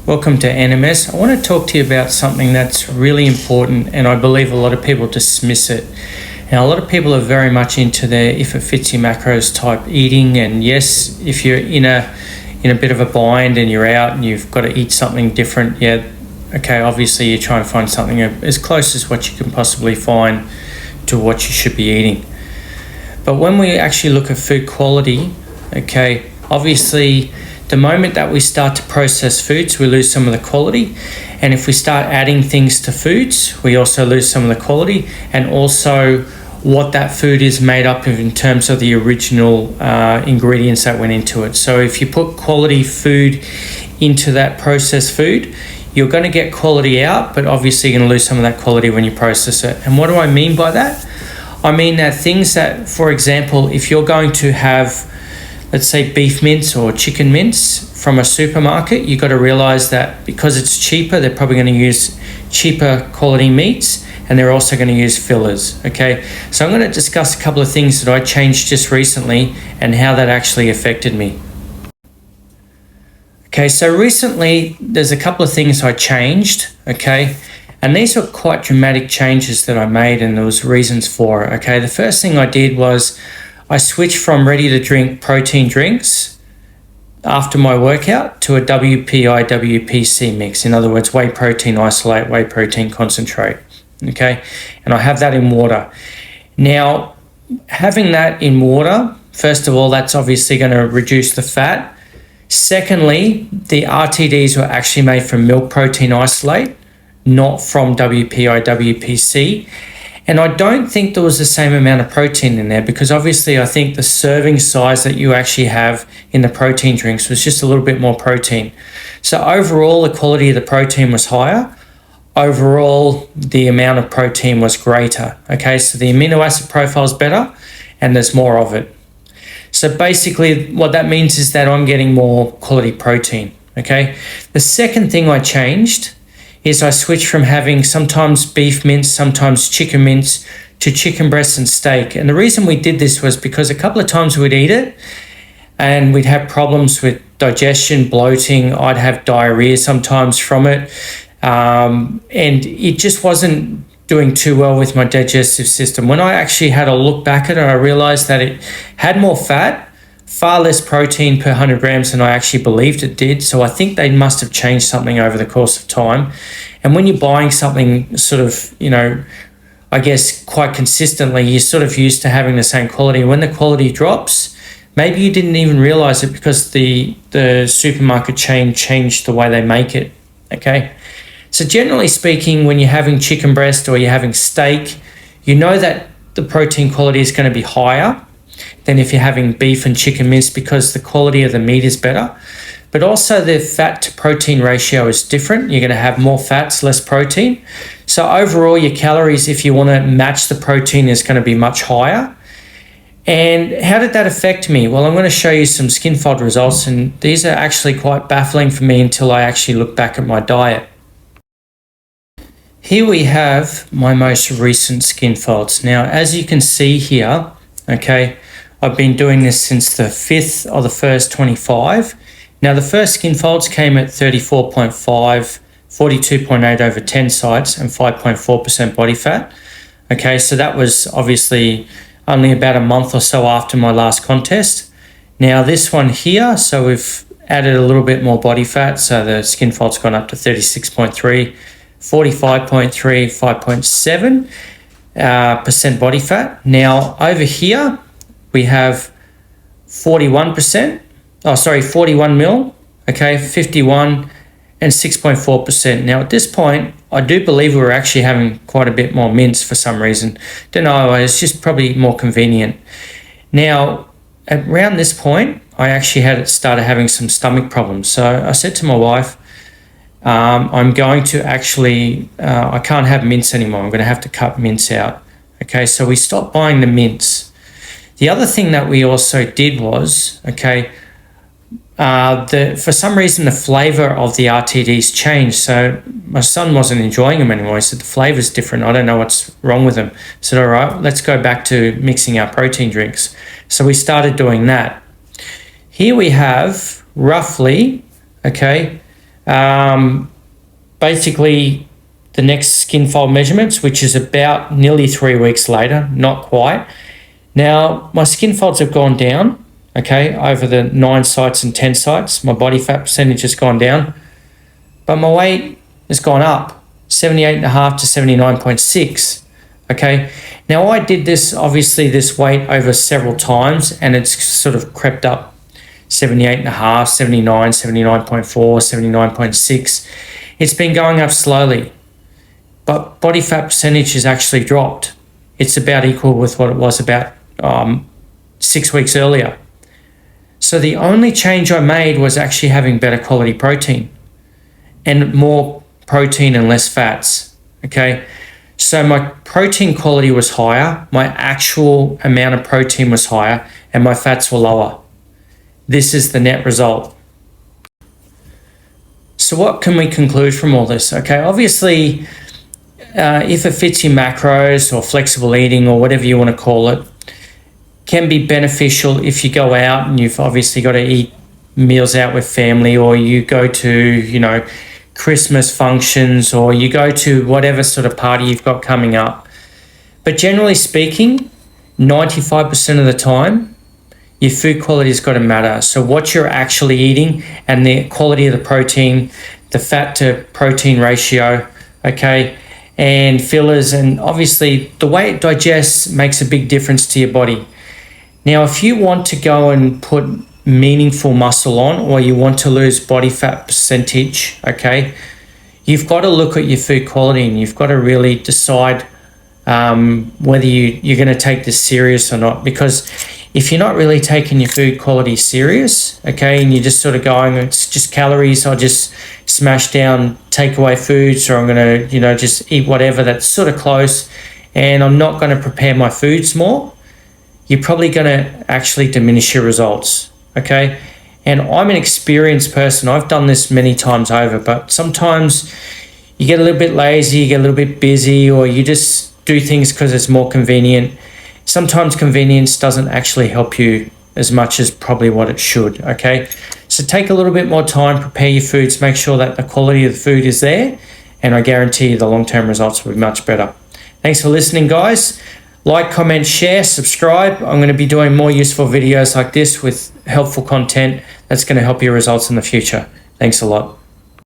Welcome to NMS. I want to talk to you about something that's really important, and I believe a lot of people dismiss it. Now, a lot of people are very much into their if it fits your macros type eating, and yes, if you're in a bit of a bind and you're out and you've got to eat something different, okay, obviously you're trying to find something as close as what you can possibly find to what you should be eating. But when we actually look at food quality, okay, obviously the moment that we start to process foods, we lose some of the quality. And if we start adding things to foods, we also lose some of the quality, and also what that food is made up of in terms of the original ingredients that went into it. So if you put quality food into that processed food, you're going to get quality out, but obviously you're going to lose some of that quality when you process it. And what do I mean by that? I mean that things that, for example, if you're going to have, let's say, beef mince or chicken mince from a supermarket, you've got to realize that because it's cheaper, they're probably going to use cheaper quality meats, and they're also going to use fillers, okay? So I'm going to discuss a couple of things that I changed just recently and how that actually affected me. Okay, so recently there's a couple of things I changed, okay? And these were quite dramatic changes that I made, and there was reasons for it, okay? The first thing I did was I switched from ready-to-drink protein drinks after my workout to a WPI-WPC mix. In other words, whey protein isolate, whey protein concentrate, okay? And I have that in water. Now, having that in water, first of all, that's obviously going to reduce the fat. Secondly, the RTDs were actually made from milk protein isolate, not from WPI-WPC. And I don't think there was the same amount of protein in there, because obviously I think the serving size that you actually have in the protein drinks was just a little bit more protein. So overall, the quality of the protein was higher. Overall, the amount of protein was greater. Okay, so the amino acid profile is better and there's more of it. So basically what that means is that I'm getting more quality protein. Okay, the second thing I changed is I switched from having sometimes beef mince, sometimes chicken mince, to chicken breast and steak. And the reason we did this was because a couple of times we'd eat it and we'd have problems with digestion, bloating. I'd have diarrhea sometimes from it. And it just wasn't doing too well with my digestive system. When I actually had a look back at it, I realized that it had more fat, far less protein per 100 grams than I actually believed it did. So I think they must have changed something over the course of time. And when you're buying something sort of, I guess quite consistently, you're sort of used to having the same quality. When the quality drops, maybe you didn't even realize it because the supermarket chain changed the way they make it, okay? So generally speaking, when you're having chicken breast or you're having steak, you know that the protein quality is going to be higher than if you're having beef and chicken mince, because the quality of the meat is better. But also the fat to protein ratio is different. You're going to have more fats, less protein. So overall, your calories, if you want to match the protein, is going to be much higher. And how did that affect me? Well, I'm going to show you some skin fold results, and these are actually quite baffling for me until I actually look back at my diet. Here we have my most recent skin folds. Now, as you can see here, okay, I've been doing this since the 5th of the 1st, 25. Now, the first skin folds came at 34.5, 42.8 over 10 sites, and 5.4% body fat. Okay, so that was obviously only about a month or so after my last contest. Now, this one here, so we've added a little bit more body fat, so the skin fold's gone up to 36.3, 45.3, 5.7% body fat. Now, over here, we have 41 mil, okay, 51 and 6.4%. Now at this point, I do believe we were actually having quite a bit more mince for some reason. Don't know, it's just probably more convenient. Now, around this point, I actually started having some stomach problems. So I said to my wife, I'm going to actually, I can't have mince anymore. I'm going to have to cut mince out. Okay, so we stopped buying the mince. The other thing that we also did was, okay, for some reason the flavor of the RTDs changed. So my son wasn't enjoying them anymore. He said the flavor's different. I don't know what's wrong with them. I said, all right, let's go back to mixing our protein drinks. So we started doing that. Here we have roughly, okay, basically the next skin fold measurements, which is about nearly 3 weeks later, not quite. Now, my skin folds have gone down, okay, over the 9 sites and 10 sites. My body fat percentage has gone down, but my weight has gone up, 78.5 to 79.6, okay. Now, I did this, obviously, this weight over several times, and it's sort of crept up 78.5, 79, 79.4, 79.6. It's been going up slowly, but body fat percentage has actually dropped. It's about equal with what it was about 6 weeks earlier. So the only change I made was actually having better quality protein and more protein and less fats, okay? So my protein quality was higher, my actual amount of protein was higher, and my fats were lower. This is the net result. So what can we conclude from all this? Okay, obviously, if it fits your macros or flexible eating or whatever you want to call it, can be beneficial if you go out and you've obviously got to eat meals out with family, or you go to, Christmas functions, or you go to whatever sort of party you've got coming up. But generally speaking, 95% of the time, your food quality has got to matter. So what you're actually eating and the quality of the protein, the fat to protein ratio, okay, and fillers, and obviously the way it digests makes a big difference to your body. Now, if you want to go and put meaningful muscle on, or you want to lose body fat percentage, okay, you've got to look at your food quality, and you've got to really decide whether you're going to take this serious or not. Because if you're not really taking your food quality serious, okay, and you're just sort of going, it's just calories, I'll just smash down takeaway foods, or I'm going to, just eat whatever that's sort of close, and I'm not going to prepare my foods more, you're probably going to actually diminish your results, okay? And I'm an experienced person. I've done this many times over, but sometimes you get a little bit lazy, you get a little bit busy, or you just do things because it's more convenient. Sometimes convenience doesn't actually help you as much as probably what it should, okay? So take a little bit more time, prepare your foods, make sure that the quality of the food is there, and I guarantee you the long-term results will be much better. Thanks for listening, guys. Like, comment, share, subscribe. I'm going to be doing more useful videos like this with helpful content that's going to help your results in the future. Thanks a lot.